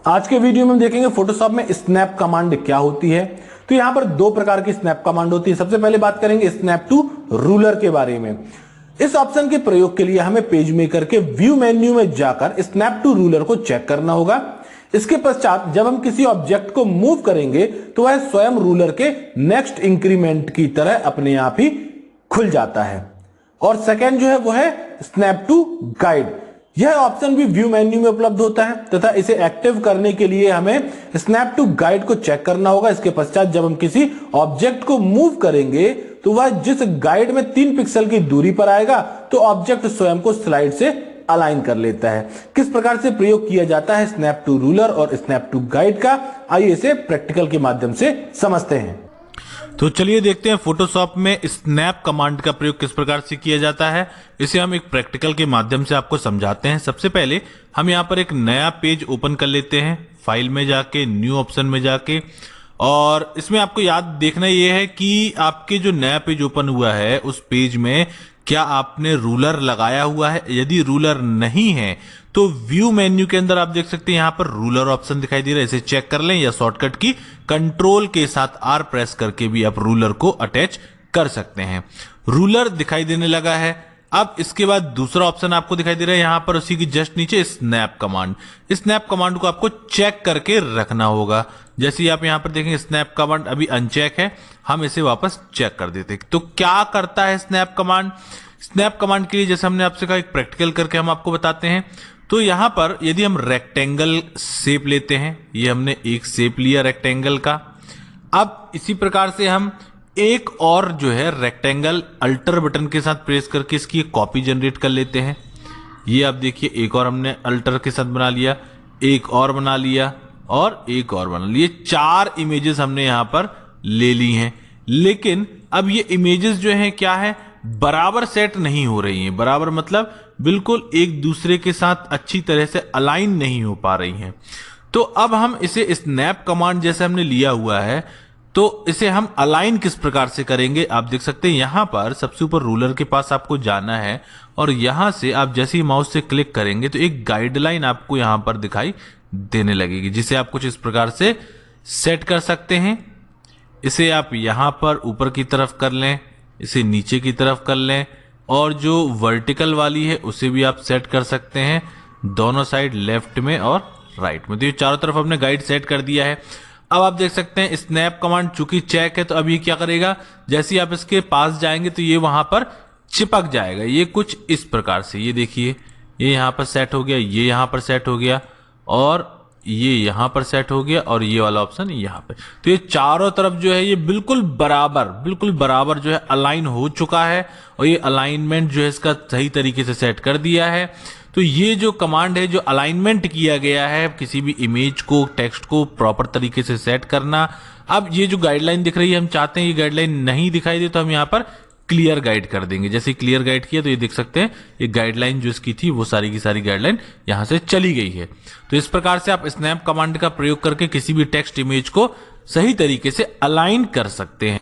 आज के वीडियो में हम देखेंगे फोटोशॉप में स्नैप कमांड क्या होती है। तो यहां पर दो प्रकार की स्नैप कमांड होती है। सबसे पहले बात करेंगे स्नैप टू रूलर के बारे में। इस ऑप्शन के प्रयोग के लिए हमें पेज मेकर के व्यू मेन्यू में जाकर स्नैप टू रूलर को चेक करना होगा। इसके पश्चात जब हम किसी ऑब्जेक्ट को मूव करेंगे तो वह स्वयं रूलर के नेक्स्ट इंक्रीमेंट की तरह अपने आप ही खुल जाता है। और सेकेंड जो है वो है स्नैप टू गाइड। यह ऑप्शन भी व्यू मेन्यू में उपलब्ध होता है तथा इसे एक्टिव करने के लिए हमें स्नैप टू गाइड को चेक करना होगा। इसके पश्चात जब हम किसी ऑब्जेक्ट को मूव करेंगे तो वह जिस गाइड में 3 पिक्सल की दूरी पर आएगा तो ऑब्जेक्ट स्वयं को स्लाइड से अलाइन कर लेता है। किस प्रकार से प्रयोग किया जाता है स्नैप टू रूलर और स्नैप टू गाइड का, आइए इसे प्रैक्टिकल के माध्यम से समझते हैं। तो चलिए देखते हैं फोटोशॉप में स्नैप कमांड का प्रयोग किस प्रकार से किया जाता है। इसे हम एक प्रैक्टिकल के माध्यम से आपको समझाते हैं। सबसे पहले हम यहाँ पर एक नया पेज ओपन कर लेते हैं, फाइल में जाके न्यू ऑप्शन में जाके, और इसमें आपको याद देखना ये है कि आपके जो नया पेज ओपन हुआ है उस पेज में क्या आपने रूलर लगाया हुआ है। यदि रूलर नहीं है तो व्यू मेन्यू के अंदर आप देख सकते हैं यहाँ पर रूलर ऑप्शन दिखाई दे रहा है, इसे चेक कर लें, या शॉर्टकट की कंट्रोल के साथ आर प्रेस करके भी आप रूलर को अटैच कर सकते हैं। रूलर दिखाई देने लगा है। अब इसके बाद दूसरा ऑप्शन आपको दिखाई दे रहा है यहां पर उसी की जस्ट नीचे स्नैप कमांड। स्नैप कमांड को आपको चेक करके रखना होगा। जैसे ही आप यहां पर देखेंगे स्नैप कमांड अभी अनचेक है, हम इसे वापस चेक कर देते हैं। तो क्या करता है स्नैप कमांड? स्नैप कमांड के लिए जैसे हमने आपसे कहा एक प्रैक्टिकल करके हम आपको बताते हैं। तो यहां पर यदि हम रेक्टेंगल शेप लेते हैं, ये हमने एक शेप लिया रेक्टेंगल का। अब इसी प्रकार से हम एक और जो है रेक्टेंगल अल्टर बटन के साथ प्रेस करके इसकी एक कॉपी जनरेट कर लेते हैं। ये आप देखिए एक और हमने अल्टर के साथ बना लिया, एक और बना लिया और एक और बना लिया। 4 इमेजेस हमने यहां पर ले ली हैं। लेकिन अब ये इमेजेस जो हैं क्या है, बराबर सेट नहीं हो रही हैं। बराबर मतलब बिल्कुल एक दूसरे के साथ अच्छी तरह से अलाइन नहीं हो पा रही हैं। तो अब हम इसे स्नैप कमांड जैसे हमने लिया हुआ है तो इसे हम अलाइन किस प्रकार से करेंगे, आप देख सकते हैं यहां पर सबसे ऊपर रूलर के पास आपको जाना है और यहां से आप जैसे ही माउस से क्लिक करेंगे तो एक गाइडलाइन आपको यहां पर दिखाई देने लगेगी, जिसे आप कुछ इस प्रकार से सेट कर सकते हैं। इसे आप यहां पर ऊपर की तरफ कर लें, इसे नीचे की तरफ कर लें, और जो वर्टिकल वाली है उसे भी आप सेट कर सकते हैं, दोनों साइड लेफ्ट में और राइट में। तो ये चारों तरफ हमने गाइड सेट कर दिया है। अब आप देख सकते हैं स्नैप कमांड चूंकि चेक है तो अब ये क्या करेगा, जैसे ही आप इसके पास जाएंगे तो ये वहां पर चिपक जाएगा। ये कुछ इस प्रकार से, ये देखिए ये यहां पर सेट हो गया, ये यहां पर सेट हो गया और ये यहां पर सेट हो गया और ये वाला ऑप्शन यहां पे। तो ये चारों तरफ जो है ये बिल्कुल बराबर जो है अलाइन हो चुका है और ये अलाइनमेंट जो है इसका सही तरीके से सेट कर दिया है। तो ये जो कमांड है, जो अलाइनमेंट किया गया है किसी भी इमेज को, टेक्स्ट को प्रॉपर तरीके से सेट करना। अब ये जो गाइडलाइन दिख रही है, हम चाहते हैं ये गाइडलाइन नहीं दिखाई दे तो हम यहाँ पर क्लियर गाइड कर देंगे। जैसे क्लियर गाइड किया तो ये देख सकते हैं ये गाइडलाइन जो इसकी थी वो सारी की सारी गाइडलाइन यहां से चली गई है। तो इस प्रकार से आप स्नैप कमांड का प्रयोग करके किसी भी टेक्स्ट इमेज को सही तरीके से अलाइन कर सकते हैं।